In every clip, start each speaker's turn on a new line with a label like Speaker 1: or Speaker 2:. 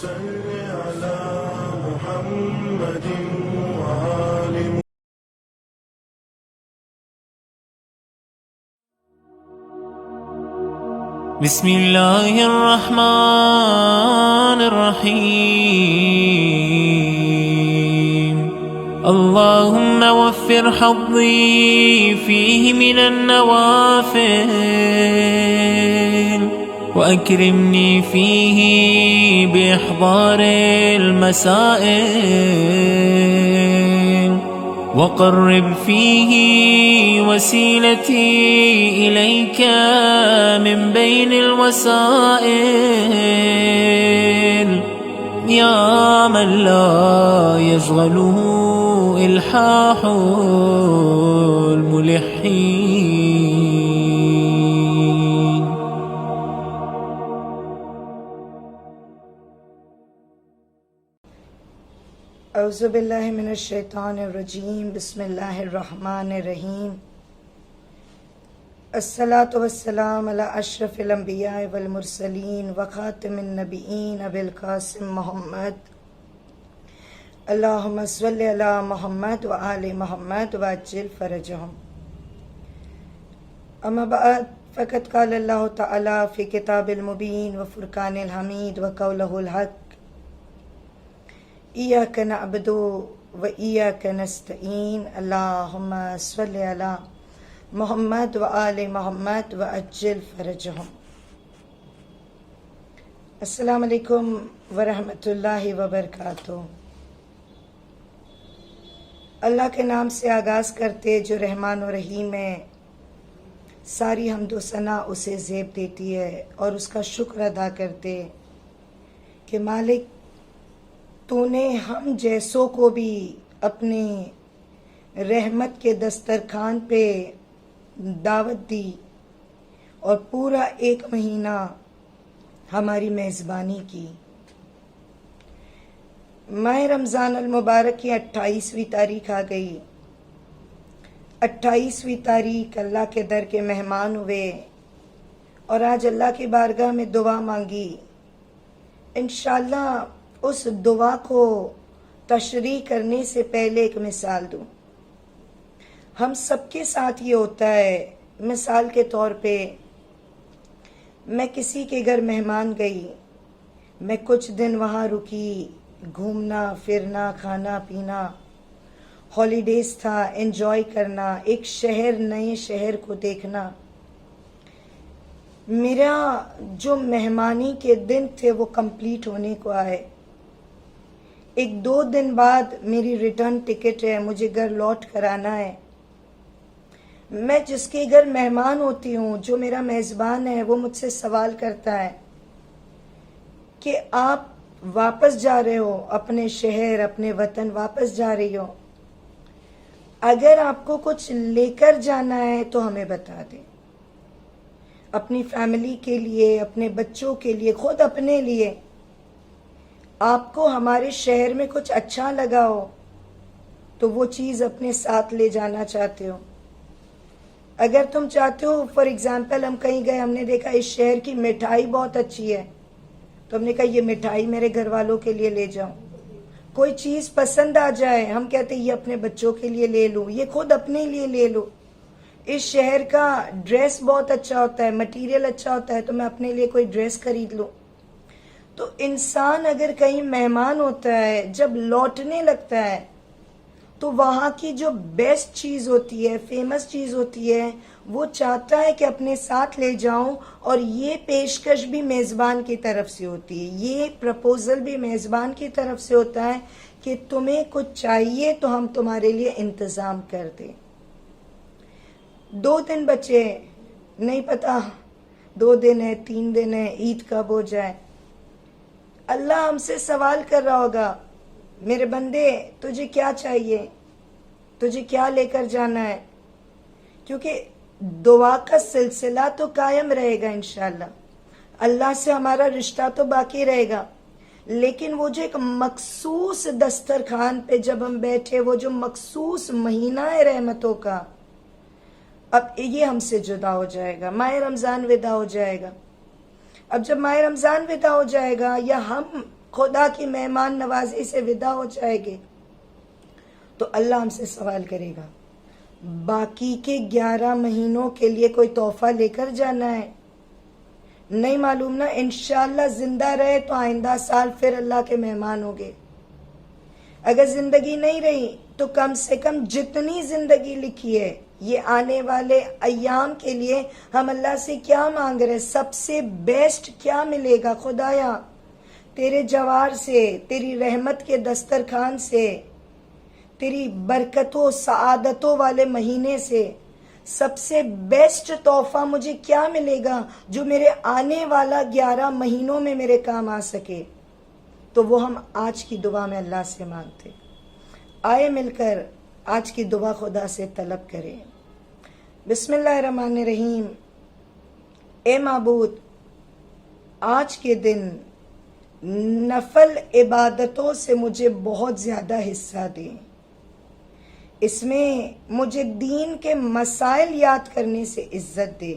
Speaker 1: صل على محمد وآل
Speaker 2: بسم اللہ الرحمن الرحیم اللهم وفر حظي فيه من النوافل وأكرمني فيه بإحضار المسائل وقرب فيه وسيلتي إليك من بين الوسائل يا من لا يشغله إلحاح الملحين.
Speaker 3: اعوذ باللہ من الشیطان الرجیم. بسم اللہ الرحمن الرحیم. الصلاۃ والسلام علی اشرف الانبیاء والمرسلین وخاتم النبیین ابی القاسم محمد. اللہم صلی علی محمد وآل محمد وعجل فرجہم. اما بعد فقد قال اللہ تعالی فی کتاب المبین وفرقان الحمید وقولہ الحق ایاک نعبد و ایاک نستعین. اللہم صلی علی محمد وآل محمد وعجل فرجہم. السلام علیکم ورحمۃ اللہ وبرکاتہ. اللہ کے نام سے آغاز کرتے جو رحمان و رحیم ہے. ساری حمد و ثنا اسے زیب دیتی ہے اور اس کا شکر ادا کرتے کہ مالک تو نے ہم جیسوں کو بھی اپنے رحمت کے دسترخوان پہ دعوت دی اور پورا ایک مہینہ ہماری میزبانی کی. ماہ رمضان المبارک کی 28ویں تاریخ آ گئی. 28ویں تاریخ اللہ کے در کے مہمان ہوئے اور آج اللہ کی بارگاہ میں دعا مانگی. انشاءاللہ اس دعا کو تشریح کرنے سے پہلے ایک مثال دوں. ہم سب کے ساتھ یہ ہوتا ہے. مثال کے طور پہ میں کسی کے گھر مہمان گئی, میں کچھ دن وہاں رکی, گھومنا پھرنا کھانا پینا, ہالیڈیز تھا, انجوائے کرنا, ایک شہر نئے شہر کو دیکھنا. میرا جو مہمانی کے دن تھے وہ کمپلیٹ ہونے کو آئے. 1-2 دن بعد میری ریٹرن ٹکٹ ہے, مجھے گھر لوٹ کر آنا ہے. میں جس کے گھر مہمان ہوتی ہوں, جو میرا میزبان ہے, وہ مجھ سے سوال کرتا ہے کہ آپ واپس جا رہے ہو اپنے شہر اپنے وطن, واپس جا رہی ہو, اگر آپ کو کچھ لے کر جانا ہے تو ہمیں بتا دیں. اپنی فیملی کے لیے, اپنے بچوں کے لیے, خود اپنے لیے. آپ کو ہمارے شہر میں کچھ اچھا لگا ہو تو وہ چیز اپنے ساتھ لے جانا چاہتے ہو. اگر تم چاہتے ہو, فار ایگزامپل ہم کہیں گئے, ہم نے دیکھا اس شہر کی مٹھائی بہت اچھی ہے, تو ہم نے کہا یہ مٹھائی میرے گھر والوں کے لیے لے جاؤں. کوئی چیز پسند آ جائے, ہم کہتے ہیں یہ اپنے بچوں کے لیے لے لوں, یہ خود اپنے لیے لے لو. اس شہر کا ڈریس بہت اچھا ہوتا ہے, مٹیریل اچھا ہوتا ہے, تو میں اپنے لیے کوئی ڈریس خرید لوں. تو انسان اگر کہیں مہمان ہوتا ہے, جب لوٹنے لگتا ہے تو وہاں کی جو بیسٹ چیز ہوتی ہے, فیمس چیز ہوتی ہے, وہ چاہتا ہے کہ اپنے ساتھ لے جاؤں. اور یہ پیشکش بھی میزبان کی طرف سے ہوتی ہے, یہ پرپوزل بھی میزبان کی طرف سے ہوتا ہے کہ تمہیں کچھ چاہیے تو ہم تمہارے لیے انتظام کر دیں. 2 دن بچے, نہیں پتا 2 دن ہے 3 دن ہے, عید کب ہو جائے. اللہ ہم سے سوال کر رہا ہوگا, میرے بندے تجھے کیا چاہیے, تجھے کیا لے کر جانا ہے. کیونکہ دعا کا سلسلہ تو قائم رہے گا انشاءاللہ, اللہ سے ہمارا رشتہ تو باقی رہے گا, لیکن وہ جو ایک مخصوص دسترخوان پہ جب ہم بیٹھے, وہ جو مخصوص مہینہ ہے رحمتوں کا, اب یہ ہم سے جدا ہو جائے گا. ماہ رمضان ودا ہو جائے گا. اب جب ماہ رمضان ودا ہو جائے گا, یا ہم خدا کی مہمان نوازی سے ودا ہو جائے گے تو اللہ ہم سے سوال کرے گا باقی کے 11 مہینوں کے لیے کوئی تحفہ لے کر جانا ہے؟ نہیں معلوم نا، انشاءاللہ زندہ رہے تو آئندہ سال پھر اللہ کے مہمان ہوگے. اگر زندگی نہیں رہی تو کم سے کم جتنی زندگی لکھی ہے یہ آنے والے ایام کے لیے ہم اللہ سے کیا مانگ رہے ہیں؟ سب سے بیسٹ کیا ملے گا؟ خدایا تیرے جوار سے، تیری رحمت کے دسترخوان سے، تیری برکتوں سعادتوں والے مہینے سے سب سے بیسٹ تحفہ مجھے کیا ملے گا جو میرے آنے والا 11 مہینوں میں میرے کام آ سکے؟ تو وہ ہم آج کی دعا میں اللہ سے مانگتے. آئے مل کر آج کی دعا خدا سے طلب کریں. بسم اللہ الرحمن الرحیم. اے معبود، آج کے دن نفل عبادتوں سے مجھے بہت زیادہ حصہ دیں. اس میں مجھے دین کے مسائل یاد کرنے سے عزت دے.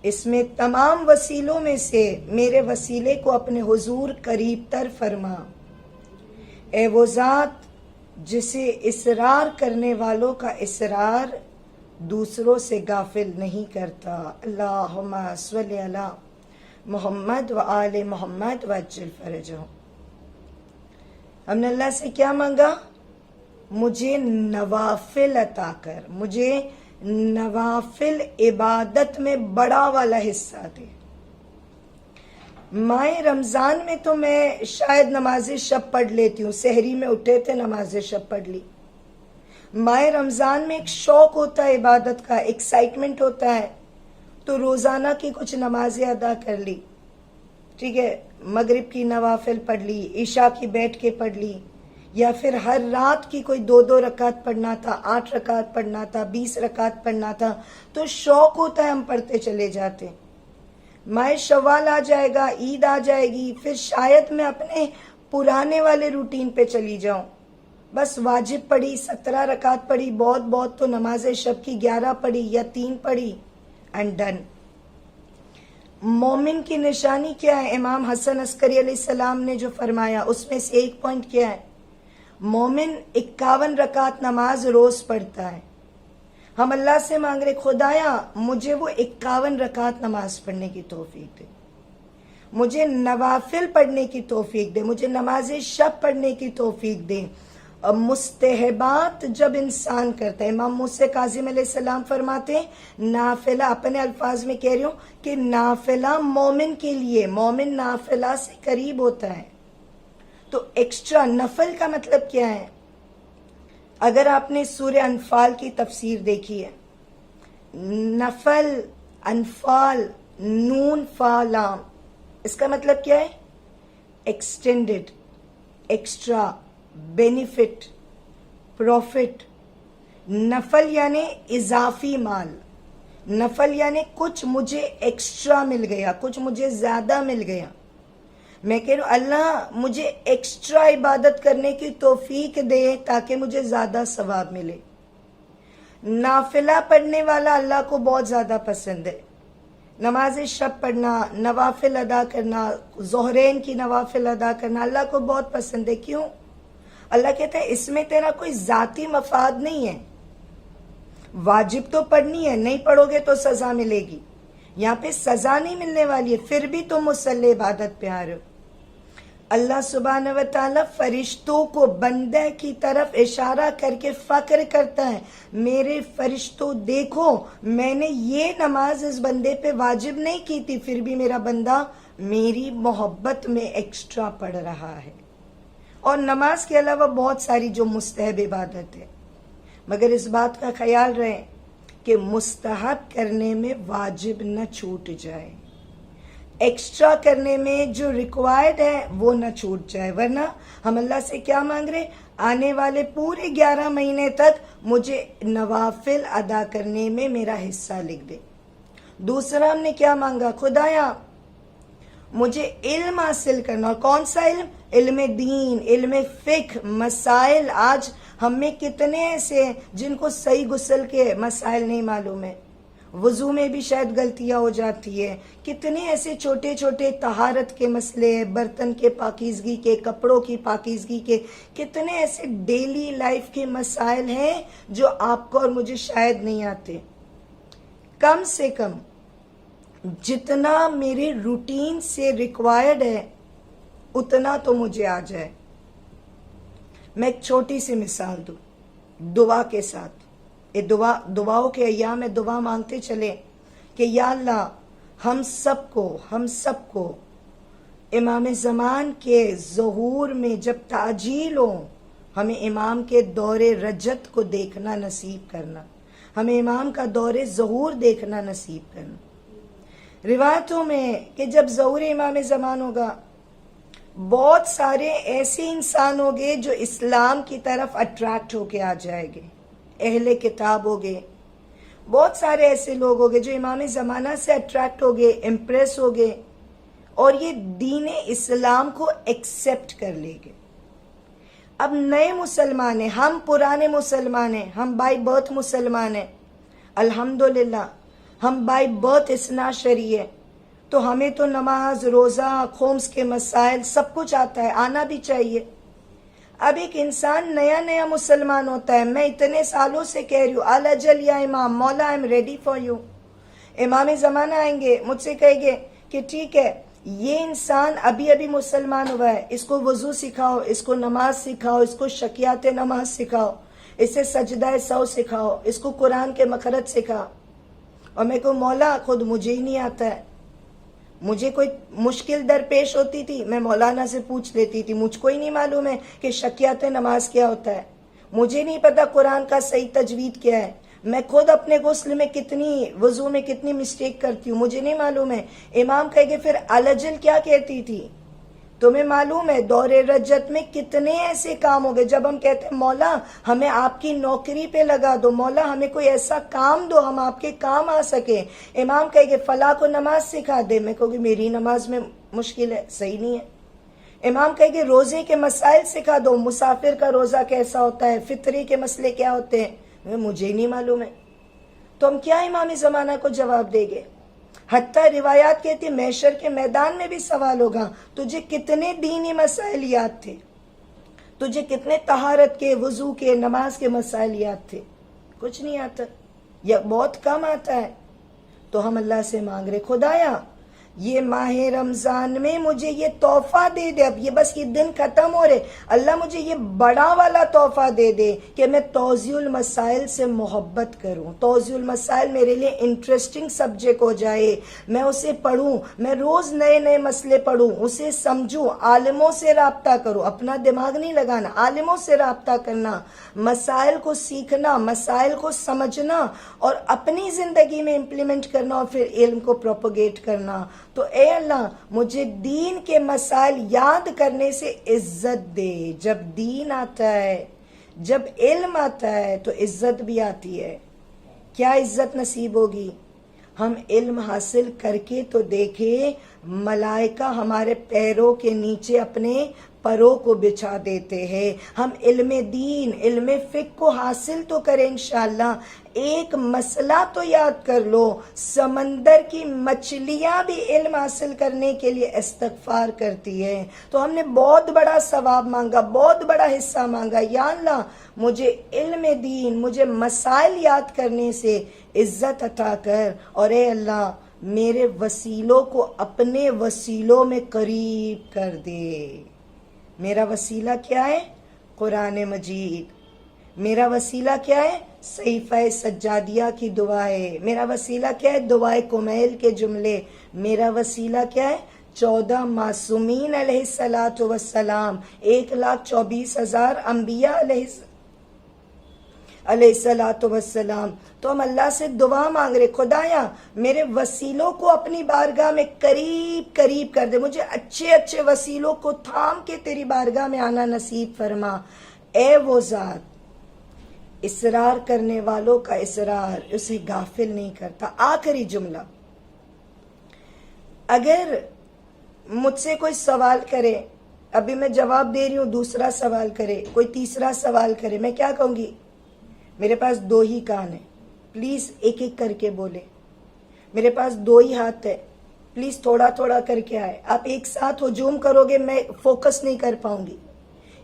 Speaker 3: اس میں تمام وسیلوں میں سے میرے وسیلے کو اپنے حضور قریب تر فرما. اے وہ ذات جسے اصرار کرنے والوں کا اصرار دوسروں سے غافل نہیں کرتا. اللہم صلی علی محمد و آل محمد وعجل فرجہم. ہم نے اللہ سے کیا مانگا؟ مجھے نوافل عطا کر، مجھے نوافل عبادت میں بڑا والا حصہ دے. ماہ رمضان میں تو میں شاید نماز شب پڑھ لیتی ہوں، سحری میں اٹھے تھے نماز شب پڑھ لی. ماہ رمضان میں ایک شوق ہوتا ہے عبادت کا، ایکسائٹمنٹ ہوتا ہے، تو روزانہ کی کچھ نمازیں ادا کر لی. ٹھیک ہے، مغرب کی نوافل پڑھ لی، عشاء کی بیٹھ کے پڑھ لی، یا پھر ہر رات کی کوئی 2 رکعت پڑھنا تھا، 8 رکعت پڑھنا تھا، 20 رکعت پڑھنا تھا. تو شوق ہوتا ہے، ہم پڑھتے چلے جاتے. ماہ شوال آ جائے گا، عید آ جائے گی، پھر شاید میں اپنے پرانے والے روٹین پہ چلی جاؤں. بس واجب پڑھی 17 رکعت پڑھی، بہت تو نماز شب کی 11 پڑھی یا 3 پڑھی، اینڈ ڈن. مومن کی نشانی کیا ہے؟ امام حسن عسکری علیہ السلام نے جو فرمایا اس میں سے ایک پوائنٹ کیا ہے؟ مومن 51 رکعت نماز روز پڑھتا ہے. ہم اللہ سے مانگ رہے خدایا مجھے وہ 51 رکعت نماز پڑھنے کی توفیق دے، مجھے نوافل پڑھنے کی توفیق دے، مجھے نماز شب پڑھنے کی توفیق دے. مستحبات جب انسان کرتا ہے، امام موسیٰ کاظم علیہ السلام فرماتے ہیں نافلہ، اپنے الفاظ میں کہہ رہی ہوں کہ نافلہ مومن کے لیے، مومن نافلہ سے قریب ہوتا ہے. تو ایکسٹرا نفل کا مطلب کیا ہے؟ اگر آپ نے سورہ انفال کی تفسیر دیکھی ہے، نفل، انفال، نون فا لام، اس کا مطلب کیا ہے؟ Extended, extra, benefit, profit. نفل یعنی اضافی مال، نفل یعنی کچھ مجھے ایکسٹرا مل گیا، کچھ مجھے زیادہ مل گیا. میں کہہ رہا ہوں اللہ مجھے ایکسٹرا عبادت کرنے کی توفیق دے تاکہ مجھے زیادہ ثواب ملے. نافلہ پڑھنے والا اللہ کو بہت زیادہ پسند ہے. نماز شب پڑھنا، نوافل ادا کرنا، ظہرین کی نوافل ادا کرنا اللہ کو بہت پسند ہے. کیوں؟ اللہ کہتا ہے اس میں تیرا کوئی ذاتی مفاد نہیں ہے. واجب تو پڑھنی ہے، نہیں پڑھو گے تو سزا ملے گی. یہاں پہ سزا نہیں ملنے والی ہے، پھر بھی تم مسلح عبادت پہ آ رہے ہو. اللہ سبحانہ و تعالیٰ فرشتوں کو بندے کی طرف اشارہ کر کے فخر کرتا ہے، میرے فرشتوں دیکھو میں نے یہ نماز اس بندے پہ واجب نہیں کی تھی، پھر بھی میرا بندہ میری محبت میں ایکسٹرا پڑھ رہا ہے. اور نماز کے علاوہ بہت ساری جو مستحب عبادت ہے، مگر اس بات کا خیال رہے کہ مستحب کرنے میں واجب نہ چھوٹ جائے، ایکسٹرا کرنے میں جو ریکوائرڈ ہے وہ نہ چھوٹ جائے. ورنہ ہم اللہ سے کیا مانگ رہے؟ آنے والے پورے 11 مہینے تک مجھے نوافل ادا کرنے میں میرا حصہ لکھ دے. دوسرا ہم نے کیا مانگا؟ خدایا مجھے علم حاصل کرنا. اور کون سا علم؟ علم دین، علم فقہ، مسائل. آج ہم میں کتنے ایسے ہیں جن کو صحیح غسل کے مسائل نہیں معلوم ہے، وضو میں بھی شاید غلطیاں ہو جاتی ہے. کتنے ایسے چھوٹے چھوٹے طہارت کے مسئلے ہیں، برتن کے پاکیزگی کے، کپڑوں کی پاکیزگی کے، کتنے ایسے ڈیلی لائف کے مسائل ہیں جو آپ کو اور مجھے شاید نہیں آتے. کم سے کم جتنا میرے روٹین سے ریکوائرڈ ہے اتنا تو مجھے آ جائے. میں ایک چھوٹی سی مثال دوں دعا کے ساتھ. یہ دعاؤں کے ایام میں دعا مانگتے چلے کہ یا اللہ ہم سب کو امام زمان کے ظہور میں جب تعجیل ہو ہمیں امام کے دور رجت کو دیکھنا نصیب کرنا، ہمیں امام کا دور ظہور دیکھنا نصیب کرنا. روایتوں میں کہ جب ظہور امام زمان ہوگا بہت سارے ایسے انسان ہوں گے جو اسلام کی طرف اٹریکٹ ہو کے آ جائیں گے، اہل کتاب ہو گے، بہت سارے ایسے لوگ ہو گے جو امام زمانہ سے اٹریکٹ ہو گئے، امپریس ہو گئے اور یہ دین اسلام کو ایکسیپٹ کر لے گے. اب نئے مسلمان ہیں، ہم پرانے مسلمان ہیں، ہم بائی برتھ مسلمان ہیں، الحمدللہ ہم بائی برتھ اثنا شریع ہے، تو ہمیں تو نماز، روزہ، خومس کے مسائل سب کچھ آتا ہے، آنا بھی چاہیے. اب ایک انسان نیا مسلمان ہوتا ہے، میں اتنے سالوں سے کہہ رہی ہوں الاجل یا امام مولا I am ready for you. امام زمانہ آئیں گے مجھ سے کہیں گے کہ ٹھیک ہے یہ انسان ابھی مسلمان ہوا ہے، اس کو وضو سکھاؤ، اس کو نماز سکھاؤ، اس کو شکیات نماز سکھاؤ، اسے سجدہ سو سکھاؤ، اس کو قرآن کے مخرج سکھاؤ. اور میں کہوں مولا خود مجھے ہی نہیں آتا ہے، مجھے کوئی مشکل درپیش ہوتی تھی میں مولانا سے پوچھ لیتی تھی، مجھ کو ہی نہیں معلوم ہے کہ شکیات نماز کیا ہوتا ہے، مجھے نہیں پتا قرآن کا صحیح تجوید کیا ہے، میں خود اپنے غسل میں وضو میں کتنی مسٹیک کرتی ہوں، مجھے نہیں معلوم ہے. امام کہے گے پھر الجل کیا کہتی تھی؟ تمہیں معلوم ہے دور رجت میں کتنے ایسے کام ہو گئے جب ہم کہتے ہیں مولا ہمیں آپ کی نوکری پہ لگا دو، مولا ہمیں کوئی ایسا کام دو ہم آپ کے کام آ سکے. امام کہے گے فلاں کو نماز سکھا دے، میں کہوں گی میری نماز میں مشکل ہے، صحیح نہیں ہے. امام کہے گے روزے کے مسائل سکھا دو، مسافر کا روزہ کیسا ہوتا ہے، فطری کے مسئلے کیا ہوتے ہیں، مجھے نہیں معلوم ہے. تو ہم کیا امام زمانہ کو جواب دیں گے؟ حتیٰ روایات کہتی محشر کے میدان میں بھی سوال ہوگا تجھے کتنے دینی مسائل یاد تھے، تجھے کتنے طہارت کے، وضو کے، نماز کے مسائل یاد تھے؟ کچھ نہیں آتا یا بہت کم آتا ہے. تو ہم اللہ سے مانگ رہے خدایا یہ ماہ رمضان میں مجھے یہ تحفہ دے دے، اب یہ بس یہ دن ختم ہو رہے، اللہ مجھے یہ بڑا والا تحفہ دے دے کہ میں توضیح المسائل سے محبت کروں، توضیح المسائل میرے لیے انٹرسٹنگ سبجیکٹ ہو جائے، میں اسے پڑھوں، میں روز نئے مسئلے پڑھوں، اسے سمجھوں، عالموں سے رابطہ کروں، اپنا دماغ نہیں لگانا، عالموں سے رابطہ کرنا، مسائل کو سیکھنا، مسائل کو سمجھنا اور اپنی زندگی میں امپلیمنٹ کرنا اور پھر علم کو پروپیگیٹ کرنا. تو اے اللہ مجھے دین کے مسائل یاد کرنے سے عزت دے. جب دین آتا ہے، جب علم آتا ہے تو عزت بھی آتی ہے. کیا عزت نصیب ہوگی؟ ہم علم حاصل کر کے تو دیکھیں ملائکہ ہمارے پیروں کے نیچے اپنے پروں کو بچھا دیتے ہیں. ہم علم دین، علم فقہ کو حاصل تو کریں انشاءاللہ. ایک مسئلہ تو یاد کر لو، سمندر کی مچھلیاں بھی علم حاصل کرنے کے لیے استغفار کرتی ہے. تو ہم نے بہت بڑا ثواب مانگا، بہت بڑا حصہ مانگا. یا اللہ مجھے علم دین، مجھے مسائل یاد کرنے سے عزت عطا کر، اور اے اللہ میرے وسیلوں کو اپنے وسیلوں میں قریب کر دے. میرا وسیلہ کیا ہے؟ قرآن مجید. میرا وسیلہ کیا ہے؟ صحیفہ سجادیہ کی دعائیں. میرا وسیلہ کیا ہے؟ دعائے کمیل کے جملے. میرا وسیلہ کیا ہے؟ 14 معصومین علیہ السلام، 1,24,000 انبیاء علیہ السلام. تو ہم اللہ سے دعا مانگ رہے خدایا میرے وسیلوں کو اپنی بارگاہ میں قریب کر دے، مجھے اچھے وسیلوں کو تھام کے تیری بارگاہ میں آنا نصیب فرما. اے وہ ذات اصرار کرنے والوں کا اصرار اسے غافل نہیں کرتا. آخری جملہ، اگر مجھ سے کوئی سوال کرے، ابھی میں جواب دے رہی ہوں، دوسرا سوال کرے، کوئی تیسرا سوال کرے، میں کیا کہوں گی؟ میرے پاس 2 ہی کان ہیں، پلیز ایک کر کے بولے. میرے پاس 2 ہی ہاتھ ہے، پلیز تھوڑا تھوڑا کر کے آئے. آپ ایک ساتھ ہجوم کرو گے میں فوکس نہیں کر پاؤں گی.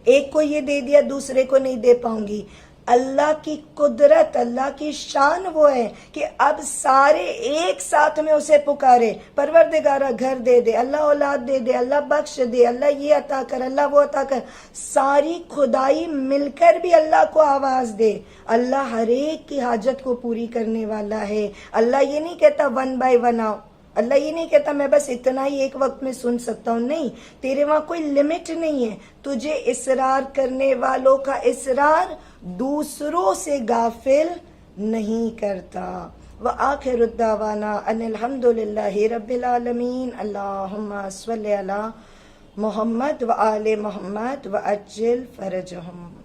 Speaker 3: ایک کو یہ دے دیا دوسرے کو نہیں دے پاؤں گی. اللہ کی قدرت، اللہ کی شان وہ ہے کہ اب سارے ایک ساتھ میں اسے پکارے، پروردگارہ گھر دے دے، اللہ اولاد دے دے، اللہ بخش دے، اللہ یہ عطا کر، اللہ وہ عطا کر. ساری خدائی مل کر بھی اللہ کو آواز دے. اللہ ہر ایک کی حاجت کو پوری کرنے والا ہے. اللہ یہ نہیں کہتا 1 by 1 آؤ. اللہ یہ نہیں کہتا میں بس اتنا ہی ایک وقت میں سن سکتا ہوں. نہیں، تیرے وہاں کوئی لمٹ نہیں ہے. تجھے اصرار کرنے والوں کا اصرار دوسروں سے غافل نہیں کرتا. وآخر الدعوانا ان الحمدللہ رب العالمین. اللہم صلی علی محمد وآل محمد وعجل فرجہم.